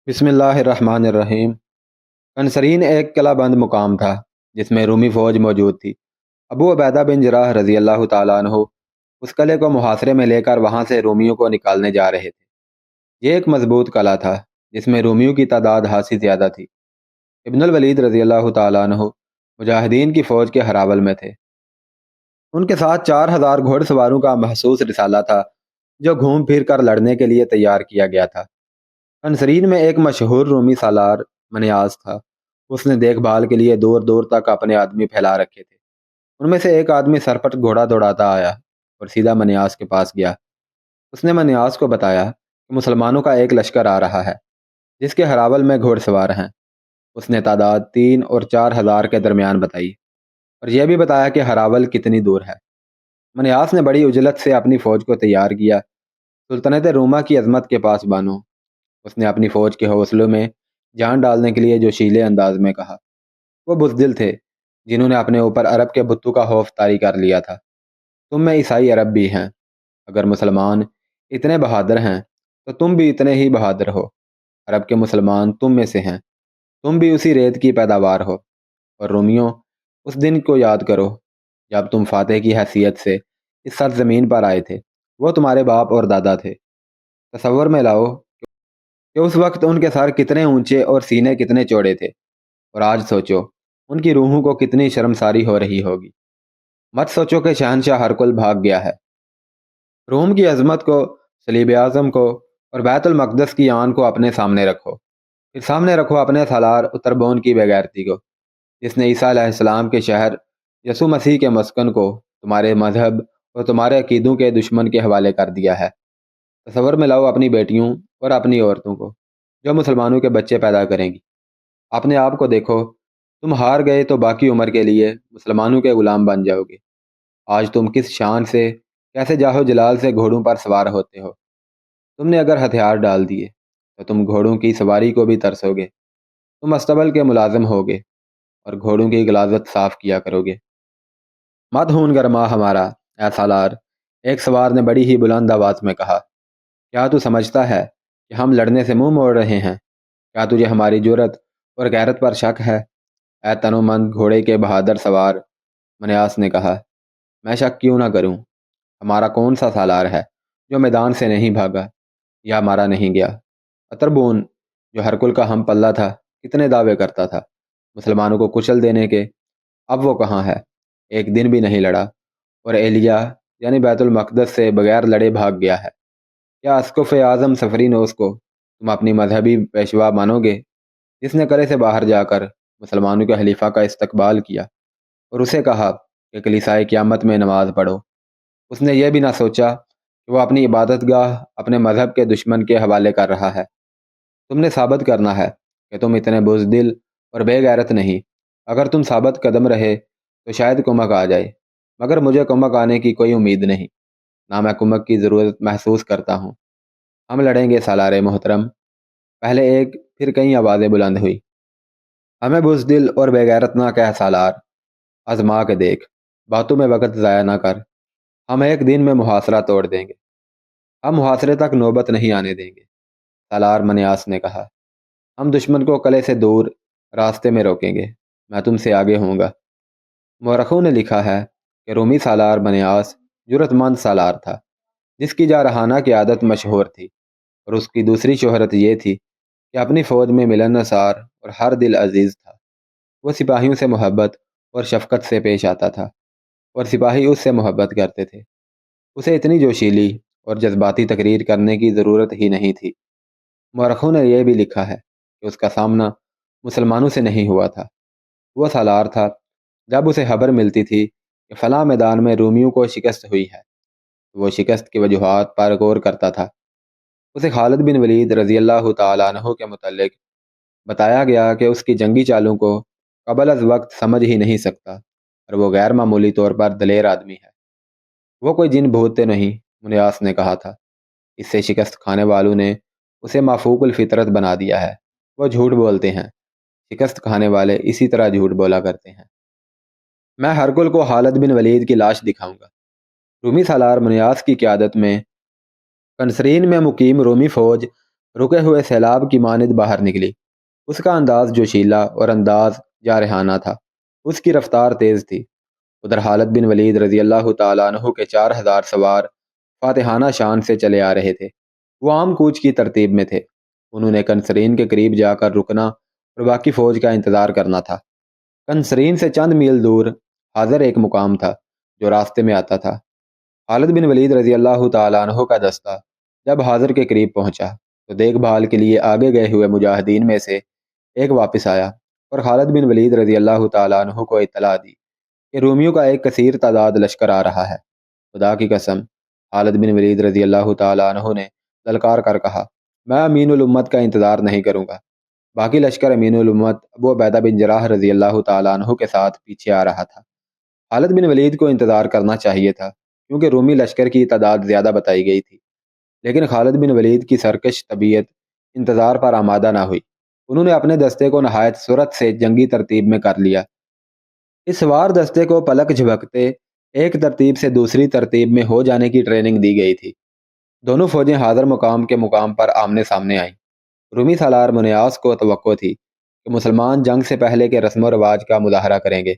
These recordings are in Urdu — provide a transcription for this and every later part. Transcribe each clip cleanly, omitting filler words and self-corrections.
بسم اللہ الرحمن الرحیم۔ کنسرین ایک قلعہ بند مقام تھا جس میں رومی فوج موجود تھی۔ ابو عبیدہ بن جراح رضی اللہ تعالیٰ عنہ اس قلعے کو محاصرے میں لے کر وہاں سے رومیوں کو نکالنے جا رہے تھے۔ یہ ایک مضبوط قلعہ تھا جس میں رومیوں کی تعداد خاصی زیادہ تھی۔ ابن الولید رضی اللہ تعالیٰ عنہ مجاہدین کی فوج کے ہراول میں تھے۔ ان کے ساتھ 4000 گھوڑ سواروں کا مخصوص رسالہ تھا جو گھوم پھر کر لڑنے کے لیے تیار کیا گیا تھا۔ کنسرین میں ایک مشہور رومی سالار منیاس تھا۔ اس نے دیکھ بھال کے لیے دور دور تک اپنے آدمی پھیلا رکھے تھے۔ ان میں سے ایک آدمی سرپٹ گھوڑا دوڑاتا آیا اور سیدھا منیاس کے پاس گیا۔ اس نے منیاس کو بتایا کہ مسلمانوں کا ایک لشکر آ رہا ہے جس کے ہراول میں گھوڑ سوار ہیں۔ اس نے تعداد 3 اور 4000 کے درمیان بتائی اور یہ بھی بتایا کہ ہراول کتنی دور ہے۔ منیاس نے بڑی عجلت سے اپنی فوج کو تیار کیا۔ سلطنت روما کی عظمت کے پاس بانو، اس نے اپنی فوج کے حوصلوں میں جان ڈالنے کے لیے جوشیلے انداز میں کہا۔ وہ بزدل تھے جنہوں نے اپنے اوپر عرب کے بتوں کا خوف طاری کر لیا تھا۔ تم میں عیسائی عرب بھی ہیں۔ اگر مسلمان اتنے بہادر ہیں تو تم بھی اتنے ہی بہادر ہو۔ عرب کے مسلمان تم میں سے ہیں، تم بھی اسی ریت کی پیداوار ہو۔ اور رومیوں، اس دن کو یاد کرو جب تم فاتح کی حیثیت سے اس سرزمین پر آئے تھے۔ وہ تمہارے باپ اور دادا تھے۔ تصور میں لاؤ کہ اس وقت ان کے سر کتنے اونچے اور سینے کتنے چوڑے تھے، اور آج سوچو ان کی روحوں کو کتنی شرمساری ہو رہی ہوگی۔ مت سوچو کہ شہنشاہ ہرکل بھاگ گیا ہے۔ روم کی عظمت کو، صلیب اعظم کو اور بیت المقدس کی آن کو اپنے سامنے رکھو۔ پھر سامنے رکھو اپنے سالار اتربون کی بے غیرتی کو، جس نے عیسیٰ علیہ السلام کے شہر یسوع مسیح کے مسکن کو تمہارے مذہب اور تمہارے عقیدوں کے دشمن کے حوالے کر دیا ہے۔ تصور میں لاؤ اپنی بیٹیوں اور اپنی عورتوں کو جو مسلمانوں کے بچے پیدا کریں گی۔ اپنے آپ کو دیکھو، تم ہار گئے تو باقی عمر کے لیے مسلمانوں کے غلام بن جاؤ گے۔ آج تم کس شان سے، کیسے جاہو جلال سے گھوڑوں پر سوار ہوتے ہو۔ تم نے اگر ہتھیار ڈال دیے تو تم گھوڑوں کی سواری کو بھی ترسو گے۔ تم استبل کے ملازم ہوگے اور گھوڑوں کی غلاظت صاف کیا کرو گے۔ مت ہون گرما ہمارا اے سالار، ایک سوار نے بڑی ہی بلند آواز میں کہا۔ کیا تو سمجھتا ہے کہ ہم لڑنے سے منہ موڑ رہے ہیں؟ کیا تجھے ہماری جرت اور غیرت پر شک ہے؟ اے تنو مند گھوڑے کے بہادر سوار، منیاس نے کہا، میں شک کیوں نہ کروں؟ ہمارا کون سا سالار ہے جو میدان سے نہیں بھاگا یا مارا نہیں گیا؟ اتربون، جو ہرکل کا ہم پلہ تھا، کتنے دعوے کرتا تھا مسلمانوں کو کچل دینے کے، اب وہ کہاں ہے؟ ایک دن بھی نہیں لڑا، اور ایلیا یعنی بیت المقدس سے بغیر لڑے بھاگ گیا ہے۔ کیا اسقف اعظم سفرینوس کو تم اپنی مذہبی پیشوا مانو گے، جس نے قلعے سے باہر جا کر مسلمانوں کے خلیفہ کا استقبال کیا اور اسے کہا کہ کلیسائے قیامت میں نماز پڑھو؟ اس نے یہ بھی نہ سوچا کہ وہ اپنی عبادت گاہ اپنے مذہب کے دشمن کے حوالے کر رہا ہے۔ تم نے ثابت کرنا ہے کہ تم اتنے بزدل اور بے غیرت نہیں۔ اگر تم ثابت قدم رہے تو شاید کمک آ جائے، مگر مجھے کمک آنے کی کوئی امید نہیں، نہ میں کمک کی ضرورت محسوس کرتا ہوں۔ ہم لڑیں گے سالار محترم، پہلے ایک پھر کئی آوازیں بلند ہوئی۔ ہمیں بزدل اور بے غیرت نہ کہہ سالار، آزما کے دیکھ، باتوں میں وقت ضائع نہ کر۔ ہم ایک دن میں محاصرہ توڑ دیں گے، ہم محاصرے تک نوبت نہیں آنے دیں گے، سالار منیاس نے کہا۔ ہم دشمن کو قلعے سے دور راستے میں روکیں گے، میں تم سے آگے ہوں گا۔ مورخوں نے لکھا ہے کہ رومی سالار منیاس جرت مند سالار تھا جس کی جارحانہ قیادت مشہور تھی، اور اس کی دوسری شہرت یہ تھی کہ اپنی فوج میں ملنسار اور ہر دل عزیز تھا۔ وہ سپاہیوں سے محبت اور شفقت سے پیش آتا تھا اور سپاہی اس سے محبت کرتے تھے۔ اسے اتنی جوشیلی اور جذباتی تقریر کرنے کی ضرورت ہی نہیں تھی۔ مورخوں نے یہ بھی لکھا ہے کہ اس کا سامنا مسلمانوں سے نہیں ہوا تھا۔ وہ سالار تھا جب اسے خبر ملتی تھی کہ فلاں میدان میں رومیوں کو شکست ہوئی ہے، وہ شکست کی وجوہات پر غور کرتا تھا۔ اسے خالد بن ولید رضی اللہ تعالیٰ عنہ کے متعلق بتایا گیا کہ اس کی جنگی چالوں کو قبل از وقت سمجھ ہی نہیں سکتا، اور وہ غیر معمولی طور پر دلیر آدمی ہے۔ وہ کوئی جن بھوت نہیں، منیاس نے کہا تھا۔ اس سے شکست کھانے والوں نے اسے مافوق الفطرت بنا دیا ہے۔ وہ جھوٹ بولتے ہیں، شکست کھانے والے اسی طرح جھوٹ بولا کرتے ہیں۔ میں ہرکل کو خالد بن ولید کی لاش دکھاؤں گا۔ رومی سالار منیاس کی قیادت میں کنسرین میں مقیم رومی فوج رکے ہوئے سیلاب کی مانند باہر نکلی۔ اس کا انداز جوشیلا اور انداز جارحانہ تھا، اس کی رفتار تیز تھی۔ ادھر خالد بن ولید رضی اللہ تعالیٰ عنہ کے 4,000 سوار فاتحانہ شان سے چلے آ رہے تھے۔ وہ عام کوچ کی ترتیب میں تھے۔ انہوں نے کنسرین کے قریب جا کر رکنا اور باقی فوج کا انتظار کرنا تھا۔ کنسرین سے چند میل دور حاضر ایک مقام تھا جو راستے میں آتا تھا۔ خالد بن ولید رضی اللہ تعالیٰ عنہ کا دستہ جب حاضر کے قریب پہنچا تو دیکھ بھال کے لیے آگے گئے ہوئے مجاہدین میں سے ایک واپس آیا اور خالد بن ولید رضی اللہ تعالیٰ عنہ کو اطلاع دی کہ رومیوں کا ایک کثیر تعداد لشکر آ رہا ہے۔ خدا کی قسم، خالد بن ولید رضی اللہ تعالیٰ عنہ نے للکار کر کہا، میں امین الامت کا انتظار نہیں کروں گا۔ باقی لشکر امین الامت ابو عبیدہ بن جراح رضی اللہ تعالیٰ عنہ کے ساتھ پیچھے آ رہا تھا۔ خالد بن ولید کو انتظار کرنا چاہیے تھا کیونکہ رومی لشکر کی تعداد زیادہ بتائی گئی تھی، لیکن خالد بن ولید کی سرکش طبیعت انتظار پر آمادہ نہ ہوئی۔ انہوں نے اپنے دستے کو نہایت سرعت سے جنگی ترتیب میں کر لیا۔ اس سوار دستے کو پلک جھپکتے ایک ترتیب سے دوسری ترتیب میں ہو جانے کی ٹریننگ دی گئی تھی۔ دونوں فوجیں حاضر مقام کے مقام پر آمنے سامنے آئیں۔ رومی سالار منیاس کو توقع تھی کہ مسلمان جنگ سے پہلے کے رسم و رواج کا مظاہرہ کریں گے۔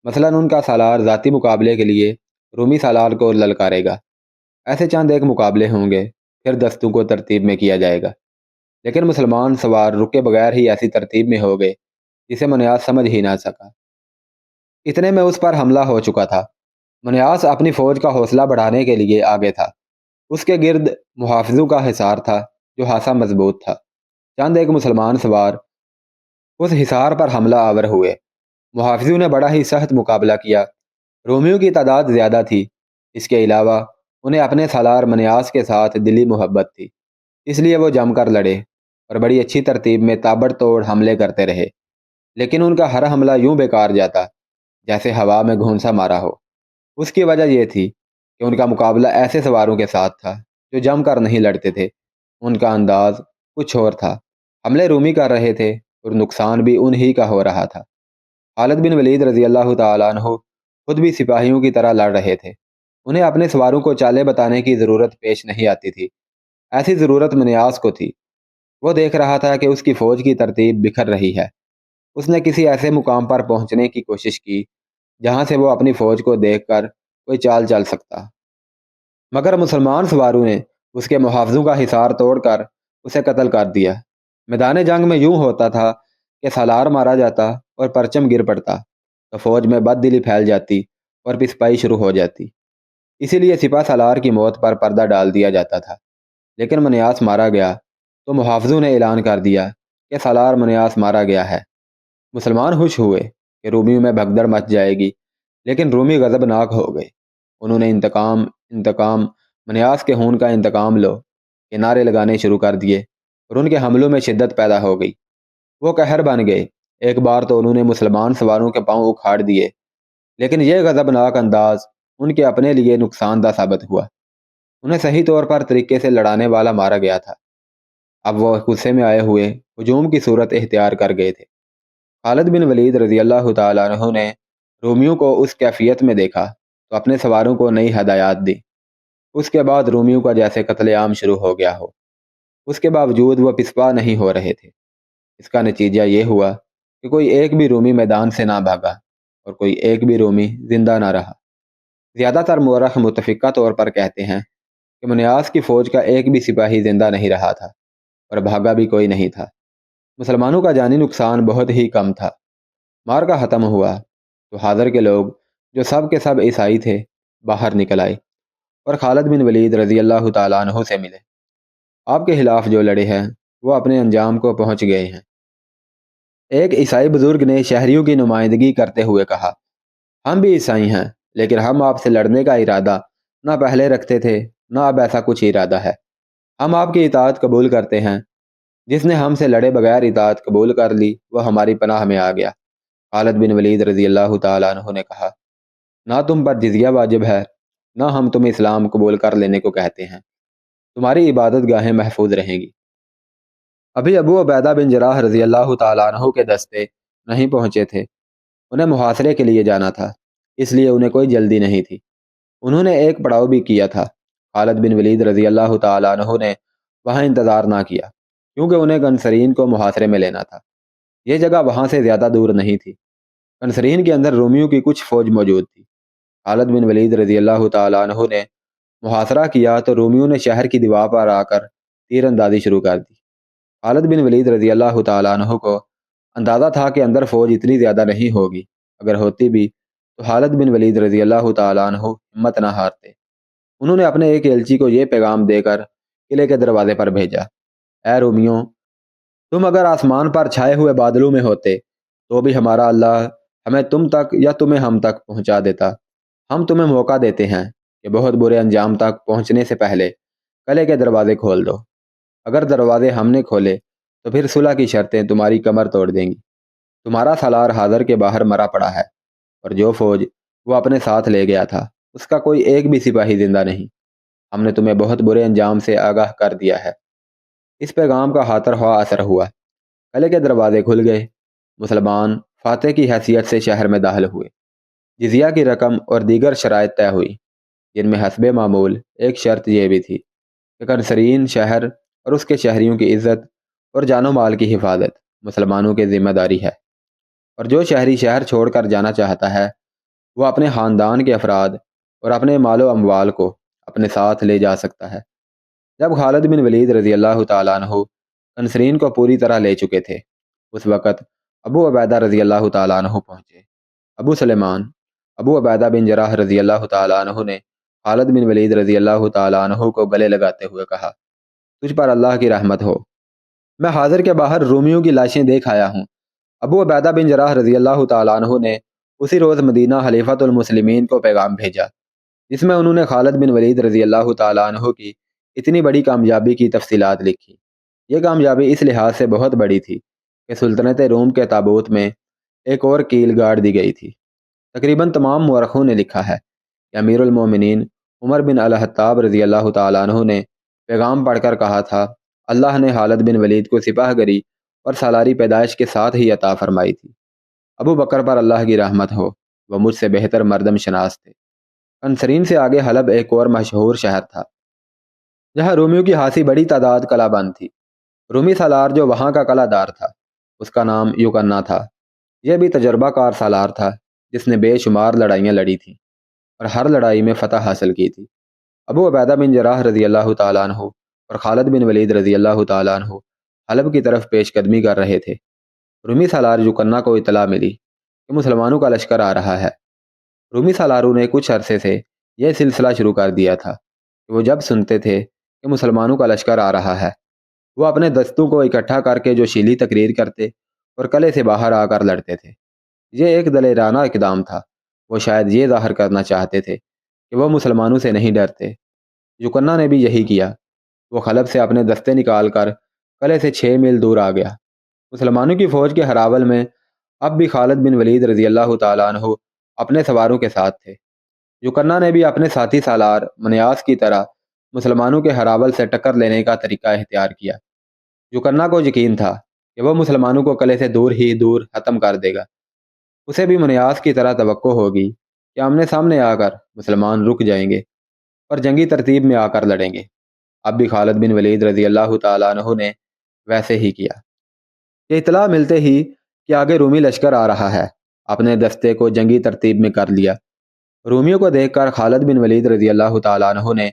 مثلاً ان کا سالار ذاتی مقابلے کے لیے رومی سالار کو للکارے گا۔ ایسے چند ایک مقابلے ہوں گے، پھر دستوں کو ترتیب میں کیا جائے گا۔ لیکن مسلمان سوار رکے بغیر ہی ایسی ترتیب میں ہو گئے جسے منیاس سمجھ ہی نہ سکا۔ اتنے میں اس پر حملہ ہو چکا تھا۔ منیاس اپنی فوج کا حوصلہ بڑھانے کے لیے آگے تھا۔ اس کے گرد محافظوں کا حصار تھا جو خاصا مضبوط تھا۔ چند ایک مسلمان سوار اس حصار پر حملہ آور ہوئے۔ محافظوں نے بڑا ہی سخت مقابلہ کیا۔ رومیوں کی تعداد زیادہ تھی، اس کے علاوہ انہیں اپنے سالار منیاس کے ساتھ دلی محبت تھی، اس لیے وہ جم کر لڑے اور بڑی اچھی ترتیب میں تابڑ توڑ حملے کرتے رہے۔ لیکن ان کا ہر حملہ یوں بیکار جاتا جیسے ہوا میں گھونسا مارا ہو۔ اس کی وجہ یہ تھی کہ ان کا مقابلہ ایسے سواروں کے ساتھ تھا جو جم کر نہیں لڑتے تھے۔ ان کا انداز کچھ اور تھا۔ حملے رومی کر رہے تھے اور نقصان بھی انہی کا ہو رہا تھا۔ خالد بن ولید رضی اللہ تعالیٰ عنہ خود بھی سپاہیوں کی طرح لڑ رہے تھے۔ انہیں اپنے سواروں کو چالیں بتانے کی ضرورت پیش نہیں آتی تھی۔ ایسی ضرورت منیاس کو تھی۔ وہ دیکھ رہا تھا کہ اس کی فوج کی ترتیب بکھر رہی ہے۔ اس نے کسی ایسے مقام پر پہنچنے کی کوشش کی جہاں سے وہ اپنی فوج کو دیکھ کر کوئی چال چل سکتا، مگر مسلمان سواروں نے اس کے محافظوں کا حصار توڑ کر اسے قتل کر دیا۔ میدان جنگ میں یوں ہوتا تھا کہ سالار مارا جاتا اور پرچم گر پڑتا تو فوج میں بد دلی پھیل جاتی اور پسپائی شروع ہو جاتی۔ اسی لیے سپہ سالار کی موت پر پردہ ڈال دیا جاتا تھا۔ لیکن منیاس مارا گیا تو محافظوں نے اعلان کر دیا کہ سالار منیاس مارا گیا ہے۔ مسلمان خوش ہوئے کہ رومیوں میں بھگدڑ مچ جائے گی، لیکن رومی غضبناک ہو گئے۔ انہوں نے انتقام انتقام منیاس کے خون کا انتقام لو کے نعرے لگانے شروع کر دیے اور ان کے حملوں میں شدت پیدا ہو گئی۔ وہ قہر بن گئے۔ ایک بار تو انہوں نے مسلمان سواروں کے پاؤں اکھاڑ دیے، لیکن یہ غضبناک انداز ان کے اپنے لیے نقصان دہ ثابت ہوا۔ انہیں صحیح طور پر طریقے سے لڑانے والا مارا گیا تھا۔ اب وہ غصے میں آئے ہوئے ہجوم کی صورت اختیار کر گئے تھے۔ خالد بن ولید رضی اللہ تعالیٰ عنہ نے رومیوں کو اس کیفیت میں دیکھا تو اپنے سواروں کو نئی ہدایات دی۔ اس کے بعد رومیوں کا جیسے قتل عام شروع ہو گیا ہو۔ اس کے باوجود وہ پسپا نہیں ہو رہے تھے۔ اس کا نتیجہ یہ ہوا کہ کوئی ایک بھی رومی میدان سے نہ بھاگا اور کوئی ایک بھی رومی زندہ نہ رہا۔ زیادہ تر مورخ متفقہ طور پر کہتے ہیں کہ منیاس کی فوج کا ایک بھی سپاہی زندہ نہیں رہا تھا اور بھاگا بھی کوئی نہیں تھا۔ مسلمانوں کا جانی نقصان بہت ہی کم تھا۔ معرکہ ختم ہوا تو حاضر کے لوگ جو سب کے سب عیسائی تھے باہر نکل آئے اور خالد بن ولید رضی اللہ تعالیٰ عنہ سے ملے۔ آپ کے خلاف جو لڑے ہیں وہ اپنے انجام کو پہنچ گئے ہیں۔ ایک عیسائی بزرگ نے شہریوں کی نمائندگی کرتے ہوئے کہا، ہم بھی عیسائی ہیں، لیکن ہم آپ سے لڑنے کا ارادہ نہ پہلے رکھتے تھے نہ اب ایسا کچھ ارادہ ہے۔ ہم آپ کی اطاعت قبول کرتے ہیں۔ جس نے ہم سے لڑے بغیر اطاعت قبول کر لی وہ ہماری پناہ میں آ گیا۔ خالد بن ولید رضی اللہ تعالیٰ عنہ نے کہا، نہ تم پر جزیہ واجب ہے نہ ہم تم اسلام قبول کر لینے کو کہتے ہیں۔ تمہاری عبادت گاہیں محفوظ رہیں گی۔ ابھی ابو عبیدہ بن جراح رضی اللہ تعالیٰ عنہ کے دستے نہیں پہنچے تھے۔ انہیں محاصرے کے لیے جانا تھا، اس لیے انہیں کوئی جلدی نہیں تھی۔ انہوں نے ایک پڑاؤ بھی کیا تھا۔ خالد بن ولید رضی اللہ تعالیٰ عنہ نے وہاں انتظار نہ کیا۔ کیونکہ انہیں کنسرین کو محاصرے میں لینا تھا۔ یہ جگہ وہاں سے زیادہ دور نہیں تھی۔ کنسرین کے اندر رومیوں کی کچھ فوج موجود تھی۔ خالد بن ولید رضی اللہ تعالیٰ عنہ نے محاصرہ کیا تو رومیوں نے شہر کی دیوار پر آ کر تیر اندازی شروع کر دی۔ خالد بن ولید رضی اللہ تعالیٰ عنہ کو اندازہ تھا کہ اندر فوج اتنی زیادہ نہیں ہوگی، اگر ہوتی بھی تو خالد بن ولید رضی اللہ تعالیٰ عنہ ہمت نہ ہارتے۔ انہوں نے اپنے ایک ایلچی کو یہ پیغام دے کر قلعے کے دروازے پر بھیجا: اے رومیوں، تم اگر آسمان پر چھائے ہوئے بادلوں میں ہوتے تو بھی ہمارا اللہ ہمیں تم تک یا تمہیں ہم تک پہنچا دیتا۔ ہم تمہیں موقع دیتے ہیں کہ بہت برے انجام تک پہنچنے سے پہلے قلعے کے دروازے کھول دو۔ اگر دروازے ہم نے کھولے تو پھر صلح کی شرطیں تمہاری کمر توڑ دیں گی۔ تمہارا سالار حاضر کے باہر مرا پڑا ہے، اور جو فوج وہ اپنے ساتھ لے گیا تھا اس کا کوئی ایک بھی سپاہی زندہ نہیں۔ ہم نے تمہیں بہت برے انجام سے آگاہ کر دیا ہے۔ اس پیغام کا خاطر خواہ اثر ہوا۔ قلعے کے دروازے کھل گئے۔ مسلمان فاتح کی حیثیت سے شہر میں داخل ہوئے۔ جزیہ کی رقم اور دیگر شرائط طے ہوئی، جن میں حسب معمول ایک شرط یہ بھی تھی کہ کنسرین شہر اور اس کے شہریوں کی عزت اور جان و مال کی حفاظت مسلمانوں کی ذمہ داری ہے، اور جو شہری شہر چھوڑ کر جانا چاہتا ہے وہ اپنے خاندان کے افراد اور اپنے مال و اموال کو اپنے ساتھ لے جا سکتا ہے۔ جب خالد بن ولید رضی اللہ تعالیٰ عنہ کنسرین کو پوری طرح لے چکے تھے، اس وقت ابو عبیدہ رضی اللہ تعالیٰ عنہ پہنچے۔ ابو سلیمان ابو عبیدہ بن جراح رضی اللہ تعالیٰ عنہ نے خالد بن ولید رضی اللہ تعالیٰ عنہ کو گلے لگاتے ہوئے کہا: تجھ پر اللہ کی رحمت ہو، میں حاضر کے باہر رومیوں کی لاشیں دیکھ آیا ہوں۔ ابو عبیدہ بن جراح رضی اللہ تعالیٰ عنہ نے اسی روز مدینہ خلیفۃ المسلمین کو پیغام بھیجا، جس میں انہوں نے خالد بن ولید رضی اللہ تعالیٰ عنہ کی اتنی بڑی کامیابی کی تفصیلات لکھی۔ یہ کامیابی اس لحاظ سے بہت بڑی تھی کہ سلطنت روم کے تابوت میں ایک اور کیل گاڑ دی گئی تھی۔ تقریباً تمام مورخوں نے لکھا ہے کہ امیر المومنین عمر بن الخطاب رضی اللہ تعالیٰ عنہ نے پیغام پڑھ کر کہا تھا: اللہ نے خالد بن ولید کو سپاہ گری اور سالاری پیدائش کے ساتھ ہی عطا فرمائی تھی۔ ابو بکر پر اللہ کی رحمت ہو، وہ مجھ سے بہتر مردم شناس تھے۔ کنسرین سے آگے حلب ایک اور مشہور شہر تھا جہاں رومیوں کی خاصی بڑی تعداد قلعہ بند تھی۔ رومی سالار جو وہاں کا قلعہ دار تھا اس کا نام یوکنا تھا۔ یہ بھی تجربہ کار سالار تھا جس نے بے شمار لڑائیاں لڑی تھیں اور ہر لڑائی میں فتح حاصل کی تھی۔ ابو عبیدہ بن جراح رضی اللہ تعالیٰ عنہ اور خالد بن ولید رضی اللہ تعالیٰ عنہ حلب کی طرف پیش قدمی کر رہے تھے۔ رومی سالار یوکنا کو اطلاع ملی کہ مسلمانوں کا لشکر آ رہا ہے۔ رومی سالاروں نے کچھ عرصے سے یہ سلسلہ شروع کر دیا تھا کہ وہ جب سنتے تھے کہ مسلمانوں کا لشکر آ رہا ہے، وہ اپنے دستوں کو اکٹھا کر کے جوشیلی تقریر کرتے اور قلعے سے باہر آ کر لڑتے تھے۔ یہ ایک دلیرانہ اقدام تھا۔ وہ شاید یہ ظاہر کرنا چاہتے تھے کہ وہ مسلمانوں سے نہیں ڈرتے۔ یوکنا نے بھی یہی کیا۔ وہ خلب سے اپنے دستے نکال کر قلعے سے 6 میل دور آ گیا۔ مسلمانوں کی فوج کے ہراول میں اب بھی خالد بن ولید رضی اللہ تعالیٰ عنہ اپنے سواروں کے ساتھ تھے۔ یوکنا نے بھی اپنے ساتھی سالار منیاس کی طرح مسلمانوں کے ہراول سے ٹکر لینے کا طریقہ اختیار کیا۔ یوکنا کو یقین تھا کہ وہ مسلمانوں کو قلعے سے دور ہی دور ختم کر دے گا۔ اسے بھی منیاس کی طرح توقع ہوگی کہ آمنے سامنے آ کر مسلمان رک جائیں گے اور جنگی ترتیب میں آ کر لڑیں گے۔ اب بھی خالد بن ولید رضی اللہ تعالیٰ عنہ نے ویسے ہی کیا کہ اطلاع ملتے ہی کہ آگے رومی لشکر آ رہا ہے، اپنے دستے کو جنگی ترتیب میں کر لیا۔ رومیوں کو دیکھ کر خالد بن ولید رضی اللہ تعالیٰ عنہ نے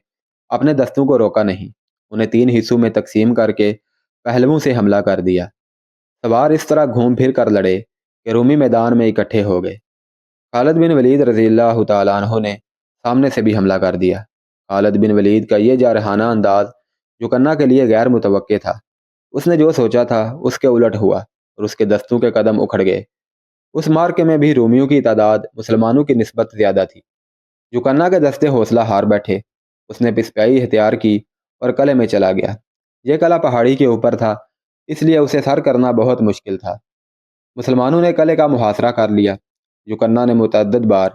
اپنے دستوں کو روکا نہیں، انہیں 3 حصوں میں تقسیم کر کے پہلوؤں سے حملہ کر دیا۔ سوار اس طرح گھوم پھر کر لڑے کہ رومی میدان میں اکٹھے ہو گئے۔ خالد بن ولید رضی اللہ تعالیٰ عنہ نے سامنے سے بھی حملہ کر دیا۔ خالد بن ولید کا یہ جارحانہ انداز یوکنا کے لیے غیر متوقع تھا۔ اس نے جو سوچا تھا اس کے الٹ ہوا اور اس کے دستوں کے قدم اکھڑ گئے۔ اس مارکے میں بھی رومیوں کی تعداد مسلمانوں کی نسبت زیادہ تھی۔ یوکنا کے دستے حوصلہ ہار بیٹھے۔ اس نے پسپائی اختیار کی اور قلعے میں چلا گیا۔ یہ قلعہ پہاڑی کے اوپر تھا، اس لیے اسے سر کرنا بہت مشکل تھا۔ مسلمانوں نے قلعے کا محاصرہ کر لیا۔ یوکنا نے متعدد بار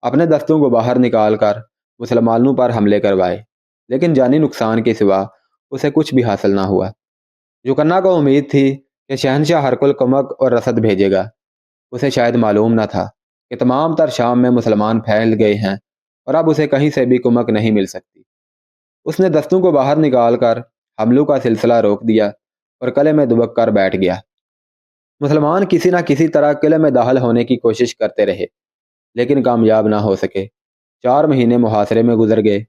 اپنے دستوں کو باہر نکال کر مسلمانوں پر حملے کروائے، لیکن جانی نقصان کے سوا اسے کچھ بھی حاصل نہ ہوا۔ یوکنا کو امید تھی کہ شہنشاہ ہرقل کمک اور رسد بھیجے گا۔ اسے شاید معلوم نہ تھا کہ تمام تر شام میں مسلمان پھیل گئے ہیں اور اب اسے کہیں سے بھی کمک نہیں مل سکتی۔ اس نے دستوں کو باہر نکال کر حملوں کا سلسلہ روک دیا اور قلعے میں دبک کر بیٹھ گیا۔ مسلمان کسی نہ کسی طرح قلعے میں داخل ہونے کی کوشش کرتے رہے، لیکن کامیاب نہ ہو سکے۔ 4 مہینے محاصرے میں گزر گئے۔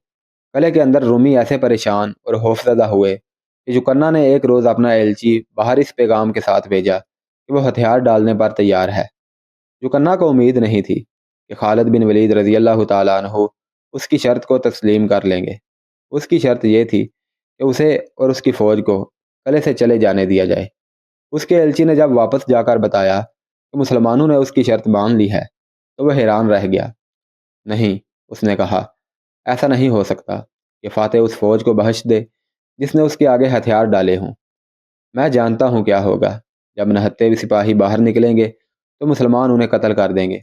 قلعے کے اندر رومی ایسے پریشان اور خوفزدہ ہوئے کہ یوکنہ نے ایک روز اپنا ایلچی باہر اس پیغام کے ساتھ بھیجا کہ وہ ہتھیار ڈالنے پر تیار ہے۔ یوکنہ کو امید نہیں تھی کہ خالد بن ولید رضی اللہ تعالیٰ عنہ اس کی شرط کو تسلیم کر لیں گے۔ اس کی شرط یہ تھی کہ اسے اور اس کی فوج کو قلعے سے چلے جانے دیا جائے۔ اس کے ایلچی نے جب واپس جا کر بتایا کہ مسلمانوں نے اس کی شرط مان لی ہے تو وہ حیران رہ گیا۔ نہیں، اس نے کہا، ایسا نہیں ہو سکتا کہ فاتح اس فوج کو بخش دے جس نے اس کے آگے ہتھیار ڈالے ہوں۔ میں جانتا ہوں کیا ہوگا۔ جب نہتے سپاہی باہر نکلیں گے تو مسلمان انہیں قتل کر دیں گے۔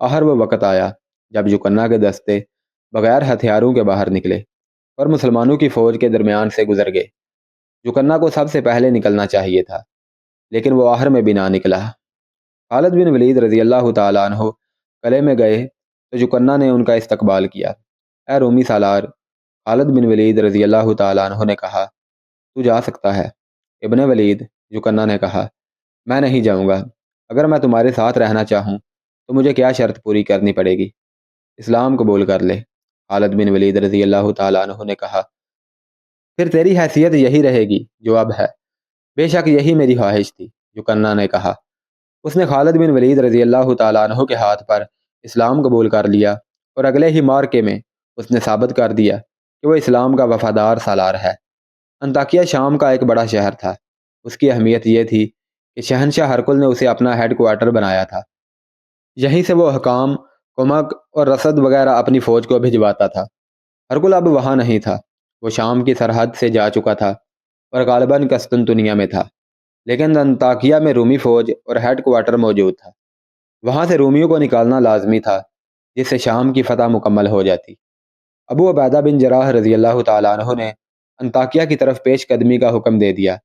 آخر وہ وقت آیا جب یوکنہ کے دستے بغیر ہتھیاروں کے باہر نکلے اور مسلمانوں کی فوج کے درمیان سے گزر گئے۔ یوکنہ کو سب سے پہلے نکلنا چاہیے تھا، لیکن وہ آخر میں بھی نہ نکلا۔ خالد بن ولید رضی اللہ تعالیٰ عنہ قلعے میں گئے تو یوکنہ نے ان کا استقبال کیا۔ اے رومی سالار، خالد بن ولید رضی اللہ تعالیٰ عنہ نے کہا، تو جا سکتا ہے۔ ابن ولید، یوکنہ نے کہا، میں نہیں جاؤں گا۔ اگر میں تمہارے ساتھ رہنا چاہوں تو مجھے کیا شرط پوری کرنی پڑے گی؟ اسلام قبول کر لے۔ خالد بن ولید رضی اللہ تعالیٰ عنہ نے کہا، پھر تیری حیثیت یہی رہے گی جو اب ہے۔ بے شک یہی میری خواہش تھی، یوکنہ نے کہا۔ اس نے خالد بن ولید رضی اللہ تعالیٰ عنہ کے ہاتھ پر اسلام قبول کر لیا اور اگلے ہی معرکے میں اس نے ثابت کر دیا کہ وہ اسلام کا وفادار سالار ہے۔ انطاکیہ شام کا ایک بڑا شہر تھا۔ اس کی اہمیت یہ تھی کہ شہنشاہ ہرقل نے اسے اپنا ہیڈ کوارٹر بنایا تھا۔ یہیں سے وہ حکام، کمک اور رسد وغیرہ اپنی فوج کو بھجواتا تھا۔ ہرقل اب وہاں نہیں تھا۔ وہ شام کی سرحد سے جا چکا تھا اور غالباً قسطنطنیہ میں تھا، لیکن انطاکیہ میں رومی فوج اور ہیڈ کوارٹر موجود تھا۔ وہاں سے رومیوں کو نکالنا لازمی تھا جس سے شام کی فتح مکمل ہو جاتی۔ ابو عبیدہ بن جراح رضی اللہ تعالیٰ عنہ نے انطاکیہ کی طرف پیش قدمی کا حکم دے دیا۔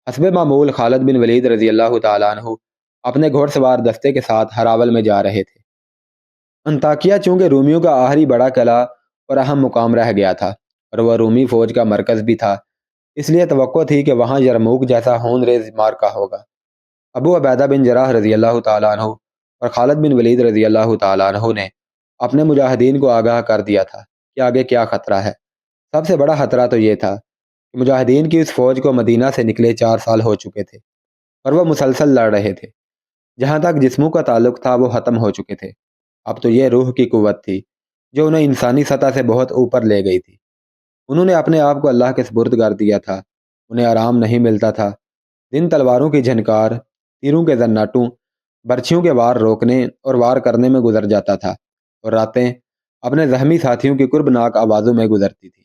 حسب معمول خالد بن ولید رضی اللہ تعالیٰ عنہ اپنے گھوڑ سوار دستے کے ساتھ ہراول میں جا رہے تھے۔ انطاکیہ چونکہ رومیوں کا آخری بڑا قلعہ اور اہم مقام رہ گیا تھا اور وہ رومی فوج کا مرکز بھی تھا، اس لیے توقع تھی کہ وہاں یرموک جیسا خون ریز معرکہ ہوگا۔ ابو عبیدہ بن جراح رضی اللہ تعالیٰ عنہ اور خالد بن ولید رضی اللہ تعالیٰ عنہ نے اپنے مجاہدین کو آگاہ کر دیا تھا کہ آگے کیا خطرہ ہے۔ سب سے بڑا خطرہ تو یہ تھا کہ مجاہدین کی اس فوج کو مدینہ سے نکلے 4 سال ہو چکے تھے اور وہ مسلسل لڑ رہے تھے۔ جہاں تک جسموں کا تعلق تھا وہ ختم ہو چکے تھے۔ اب تو یہ روح کی قوت تھی جو انہیں انسانی سطح سے بہت اوپر لے گئی تھی۔ انہوں نے اپنے آپ کو اللہ کے سپرد کر دیا تھا۔ انہیں آرام نہیں ملتا تھا۔ دن تلواروں کی جھنکار، تیروں کے زناٹوں، برچھیوں کے وار روکنے اور وار کرنے میں گزر جاتا تھا، اور راتیں اپنے زخمی ساتھیوں کی قربناک آوازوں میں گزرتی تھی۔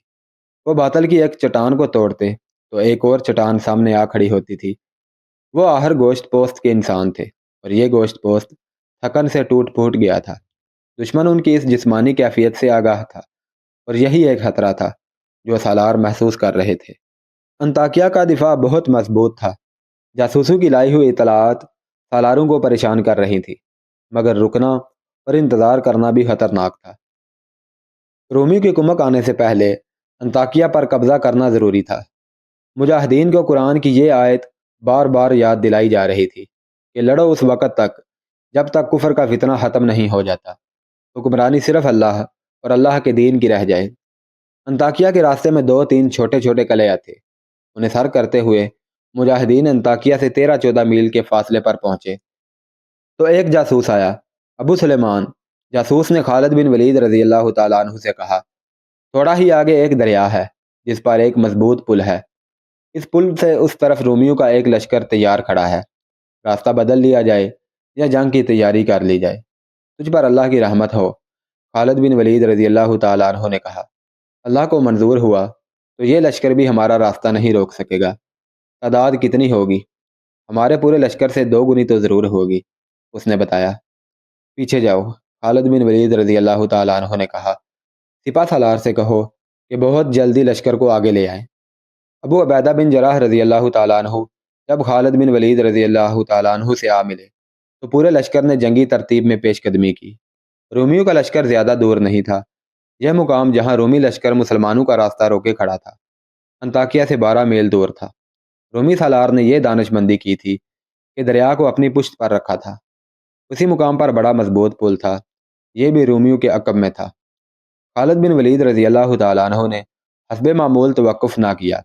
وہ باطل کی ایک چٹان کو توڑتے تو ایک اور چٹان سامنے آ کھڑی ہوتی تھی۔ وہ آخر گوشت پوست کے انسان تھے، اور یہ گوشت پوست تھکن سے ٹوٹ پھوٹ گیا تھا۔ دشمن ان کی اس جسمانی کیفیت سے آگاہ تھا، اور یہی ایک خطرہ تھا جو سالار محسوس کر رہے تھے۔ انطاکیہ کا دفاع بہت مضبوط تھا۔ جاسوسوں کی لائی ہوئی اطلاعات سالاروں کو پریشان کر رہی تھی، مگر رکنا اور انتظار کرنا بھی خطرناک تھا۔ رومیوں کی کمک آنے سے پہلے انطاکیہ پر قبضہ کرنا ضروری تھا۔ مجاہدین کو قرآن کی یہ آیت بار بار یاد دلائی جا رہی تھی کہ لڑو اس وقت تک جب تک کفر کا فتنہ ختم نہیں ہو جاتا، حکمرانی صرف اللہ اور اللہ کے دین کی رہ جائے۔ انطاکیہ کے راستے میں 2-3 چھوٹے چھوٹے قلعے تھے۔ انہیں سر کرتے ہوئے مجاہدین انطاکیہ سے 13-14 میل کے فاصلے پر پہنچے تو ایک جاسوس آیا۔ ابو سلیمان، جاسوس نے خالد بن ولید رضی اللہ تعالیٰ عنہ سے کہا، تھوڑا ہی آگے ایک دریا ہے جس پر ایک مضبوط پل ہے۔ اس پل سے اس طرف رومیوں کا ایک لشکر تیار کھڑا ہے۔ راستہ بدل لیا جائے یا جنگ کی تیاری کر لی جائے، تجھ پر اللہ کی رحمت ہو۔ خالد بن ولید رضی اللہ تعالیٰ عنہ نے کہا، اللہ کو منظور ہوا تو یہ لشکر بھی ہمارا راستہ نہیں روک سکے گا۔ تعداد کتنی ہوگی؟ ہمارے پورے لشکر سے 2 گنی تو ضرور ہوگی، اس نے بتایا۔ پیچھے جاؤ، خالد بن ولید رضی اللہ تعالیٰ عنہ نے کہا۔ سپہ سالار سے کہو کہ بہت جلدی لشکر کو آگے لے آئیں۔ ابو عبیدہ بن جراح رضی اللہ تعالیٰ عنہ جب خالد بن ولید رضی اللہ تعالیٰ عنہ سے آ ملے تو پورے لشکر نے جنگی ترتیب میں پیش قدمی کی۔ رومیوں کا لشکر زیادہ دور نہیں تھا۔ یہ مقام جہاں رومی لشکر مسلمانوں کا راستہ روکے کھڑا تھا، انطاکیہ سے 12 میل دور تھا۔ رومی سالار نے یہ دانشمندی کی تھی کہ دریا کو اپنی پشت پر رکھا تھا۔ اسی مقام پر بڑا مضبوط پل تھا، یہ بھی رومیوں کے عقب میں تھا۔ خالد بن ولید رضی اللہ تعالیٰ عنہ نے حسب معمول توقف نہ کیا،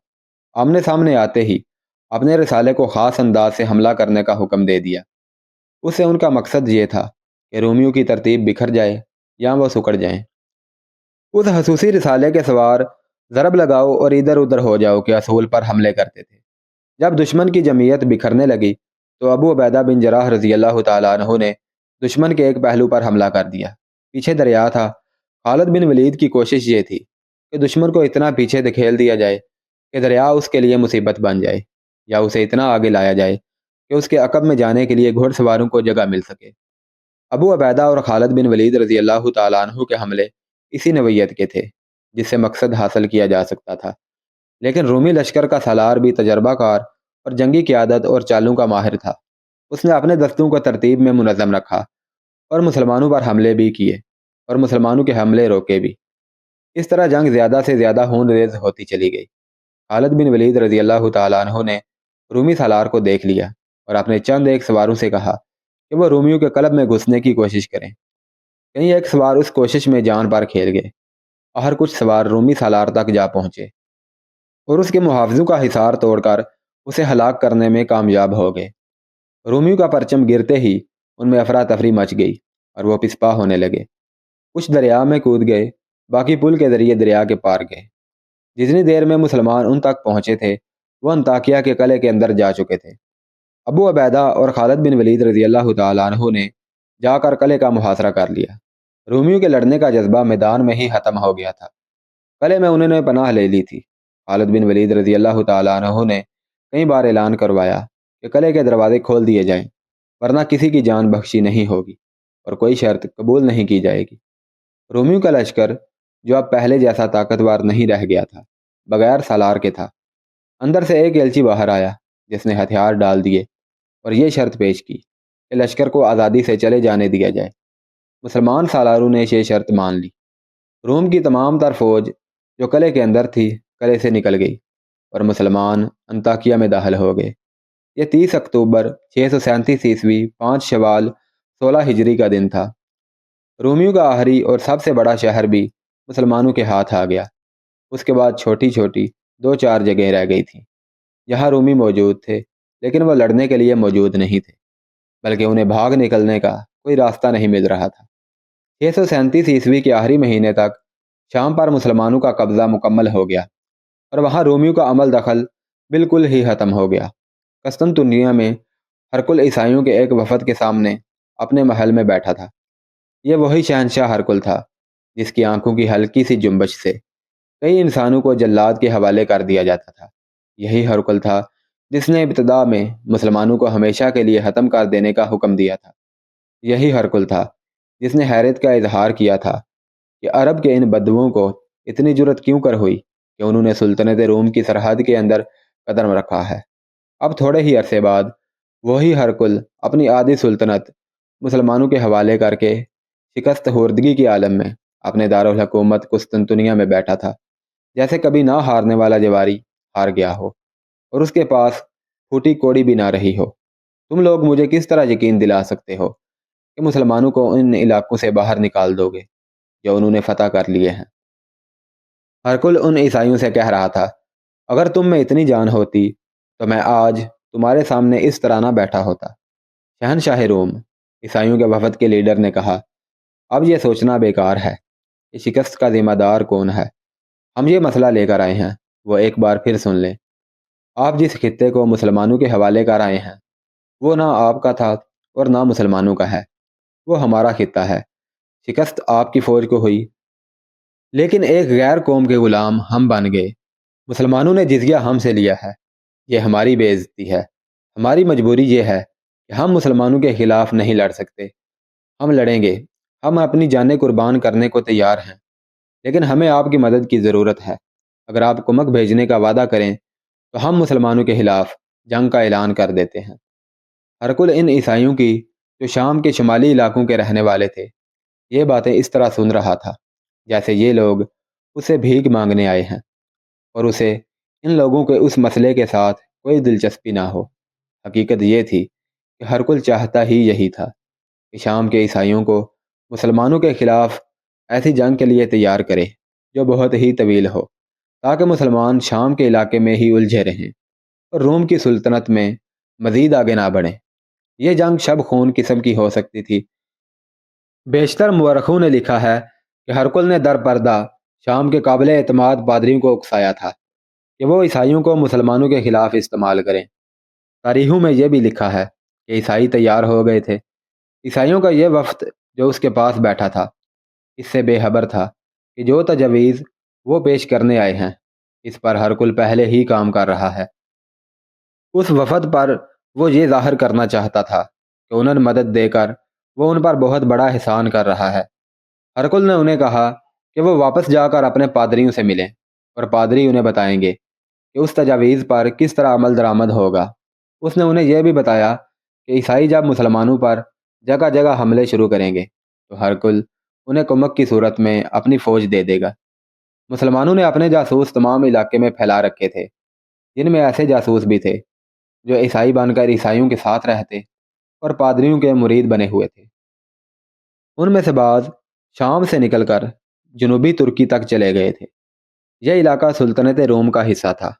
آمنے سامنے آتے ہی اپنے رسالے کو خاص انداز سے حملہ کرنے کا حکم دے دیا۔ اس سے ان کا مقصد یہ تھا کہ رومیوں کی ترتیب بکھر جائے یا وہ سکڑ جائیں۔ اس خصوصی رسالے کے سوار ضرب لگاؤ اور ادھر ادھر ہو جاؤ کے اصول پر حملے کرتے تھے۔ جب دشمن کی جمعیت بکھرنے لگی تو ابو عبیدہ بن جراح رضی اللہ تعالیٰ عنہ نے دشمن کے ایک پہلو پر حملہ کر دیا۔ پیچھے دریا تھا۔ خالد بن ولید کی کوشش یہ تھی کہ دشمن کو اتنا پیچھے دھکیل دیا جائے کہ دریا اس کے لیے مصیبت بن جائے، یا اسے اتنا آگے لایا جائے کہ اس کے عقب میں جانے کے لیے گھوڑ سواروں کو جگہ مل سکے۔ ابو عبیدہ اور خالد بن ولید رضی اللہ تعالیٰ عنہ کے حملے اسی نوعیت کے تھے جس سے مقصد حاصل کیا جا سکتا تھا، لیکن رومی لشکر کا سالار بھی تجربہ کار اور جنگی قیادت اور چالوں کا ماہر تھا۔ اس نے اپنے دستوں کو ترتیب میں منظم رکھا اور مسلمانوں پر حملے بھی کیے اور مسلمانوں کے حملے روکے بھی۔ اس طرح جنگ زیادہ سے زیادہ خون ریز ہوتی چلی گئی۔ خالد بن ولید رضی اللہ تعالیٰ عنہ نے رومی سالار کو دیکھ لیا اور اپنے چند ایک سواروں سے کہا کہ وہ رومیوں کے قلب میں گھسنے کی کوشش کریں۔ کئی ایک سوار اس کوشش میں جان پر کھیل گئے اور کچھ سوار رومی سالار تک جا پہنچے اور اس کے محافظوں کا حصار توڑ کر اسے ہلاک کرنے میں کامیاب ہو گئے۔ رومیوں کا پرچم گرتے ہی ان میں افراتفری مچ گئی اور وہ پسپا ہونے لگے۔ کچھ دریا میں کود گئے، باقی پل کے ذریعے دریا کے پار گئے۔ جتنی دیر میں مسلمان ان تک پہنچے تھے وہ انطاکیہ کے قلعے کے اندر جا چکے تھے۔ ابو عبیدہ اور خالد بن ولید رضی اللہ تعالیٰ عنہ نے جا کر قلعے کا محاصرہ کر لیا۔ رومیوں کے لڑنے کا جذبہ میدان میں ہی ختم ہو گیا تھا۔ قلعے میں انہوں نے پناہ لے لی تھی۔ خالد بن ولید رضی اللہ تعالیٰ عنہ نے کئی بار اعلان کروایا کہ قلعے کے دروازے کھول دیے جائیں، ورنہ کسی کی جان بخشی نہیں ہوگی اور کوئی شرط قبول نہیں کی جائے گی۔ رومیوں کا لشکر جو اب پہلے جیسا طاقتور نہیں رہ گیا تھا، بغیر سالار کے تھا۔ اندر سے ایک ایلچی باہر آیا جس نے ہتھیار ڈال دیے اور یہ شرط پیش کی کہ لشکر کو آزادی سے چلے جانے دیا جائے۔ مسلمان سالاروں نے یہ شرط مان لی۔ روم کی تمام تر فوج جو قلعے کے اندر تھی قلعے سے نکل گئی اور مسلمان انطاکیہ میں داخل ہو گئے۔ یہ 30 اکتوبر 637 عیسوی 5 شوال 16 ہجری کا دن تھا۔ رومیوں کا آخری اور سب سے بڑا شہر بھی مسلمانوں کے ہاتھ آ گیا۔ اس کے بعد چھوٹی چھوٹی 2-4 جگہیں رہ گئی تھیں جہاں رومی موجود تھے، لیکن وہ لڑنے کے لیے موجود نہیں تھے، بلکہ انہیں بھاگ نکلنے کا کوئی راستہ نہیں مل رہا تھا۔ 637 عیسوی کے آخری مہینے تک شام پر مسلمانوں کا قبضہ مکمل ہو گیا اور وہاں رومیوں کا عمل دخل بالکل ہی ختم ہو گیا۔ قسطنطنیہ میں ہرقل عیسائیوں کے ایک وفد کے سامنے اپنے محل میں بیٹھا تھا۔ یہ وہی شہنشاہ ہرقل تھا جس کی آنکھوں کی ہلکی سی جنبش سے کئی انسانوں کو جلاد کے حوالے کر دیا جاتا تھا۔ یہی ہرقل تھا جس نے ابتدا میں مسلمانوں کو ہمیشہ کے لیے ختم کر دینے کا حکم دیا تھا۔ یہی ہرقل تھا جس نے حیرت کا اظہار کیا تھا کہ عرب کے ان بدوؤں کو اتنی جرت کیوں کر ہوئی کہ انہوں نے سلطنت روم کی سرحد کے اندر قدم رکھا ہے۔ اب تھوڑے ہی عرصے بعد وہی ہرقل اپنی آدھی سلطنت مسلمانوں کے حوالے کر کے شکست خوردگی کے عالم میں اپنے دارالحکومت قسطنطنیہ میں بیٹھا تھا، جیسے کبھی نہ ہارنے والا جواری ہار گیا ہو اور اس کے پاس پھوٹی کوڑی بھی نہ رہی ہو۔ تم لوگ مجھے کس طرح یقین دلا سکتے ہو کہ مسلمانوں کو ان علاقوں سے باہر نکال دو گے جو انہوں نے فتح کر لیے ہیں؟ ہرقل ان عیسائیوں سے کہہ رہا تھا، اگر تم میں اتنی جان ہوتی تو میں آج تمہارے سامنے اس طرح نہ بیٹھا ہوتا۔ شہنشاہ روم، عیسائیوں کے وفد کے لیڈر نے کہا، اب یہ سوچنا بیکار ہے کہ شکست کا ذمہ دار کون ہے۔ ہم یہ مسئلہ لے کر آئے ہیں، وہ ایک بار پھر سن لیں۔ آپ جس خطے کو مسلمانوں کے حوالے کر آئے ہیں وہ نہ آپ کا تھا اور نہ مسلمانوں کا ہے، وہ ہمارا خطہ ہے۔ شکست آپ کی فوج کو ہوئی، لیکن ایک غیر قوم کے غلام ہم بن گئے۔ مسلمانوں نے جزیہ ہم سے لیا ہے، یہ ہماری بے عزتی ہے۔ ہماری مجبوری یہ ہے کہ ہم مسلمانوں کے خلاف نہیں لڑ سکتے۔ ہم لڑیں گے، ہم اپنی جانیں قربان کرنے کو تیار ہیں، لیکن ہمیں آپ کی مدد کی ضرورت ہے۔ اگر آپ کمک بھیجنے کا وعدہ کریں تو ہم مسلمانوں کے خلاف جنگ کا اعلان کر دیتے ہیں۔ ہرقل ان عیسائیوں کی جو شام کے شمالی علاقوں کے رہنے والے تھے یہ باتیں اس طرح سن رہا تھا جیسے یہ لوگ اسے بھیک مانگنے آئے ہیں، اور اسے ان لوگوں کے اس مسئلے کے ساتھ کوئی دلچسپی نہ ہو۔ حقیقت یہ تھی کہ ہرکل چاہتا ہی یہی تھا کہ شام کے عیسائیوں کو مسلمانوں کے خلاف ایسی جنگ کے لیے تیار کرے جو بہت ہی طویل ہو، تاکہ مسلمان شام کے علاقے میں ہی الجھے رہیں اور روم کی سلطنت میں مزید آگے نہ بڑھیں۔ یہ جنگ شب خون قسم کی ہو سکتی تھی۔ بیشتر مورخوں نے لکھا ہے کہ ہرکل نے در پردہ شام کے قابل اعتماد پادریوں کو اکسایا تھا کہ وہ عیسائیوں کو مسلمانوں کے خلاف استعمال کریں۔ تاریخوں میں یہ بھی لکھا ہے کہ عیسائی تیار ہو گئے تھے۔ عیسائیوں کا یہ وفد جو اس کے پاس بیٹھا تھا اس سے بے خبر تھا کہ جو تجاویز وہ پیش کرنے آئے ہیں اس پر ہرکل پہلے ہی کام کر رہا ہے۔ اس وفد پر وہ یہ ظاہر کرنا چاہتا تھا کہ انہیں مدد دے کر وہ ان پر بہت بڑا احسان کر رہا ہے۔ ہرکل نے انہیں کہا کہ وہ واپس جا کر اپنے پادریوں سے ملیں اور پادری انہیں بتائیں گے کہ اس تجاویز پر کس طرح عمل درآمد ہوگا۔ اس نے انہیں یہ بھی بتایا کہ عیسائی جب مسلمانوں پر جگہ جگہ حملے شروع کریں گے تو ہرکل انہیں کمک کی صورت میں اپنی فوج دے دے گا۔ مسلمانوں نے اپنے جاسوس تمام علاقے میں پھیلا رکھے تھے، جن میں ایسے جاسوس بھی تھے جو عیسائی بن کر عیسائیوں کے ساتھ رہتے اور پادریوں کے مرید بنے ہوئے تھے۔ ان میں سے بعض شام سے نکل کر جنوبی ترکی تک چلے گئے تھے۔ یہ علاقہ سلطنت روم کا حصہ تھا۔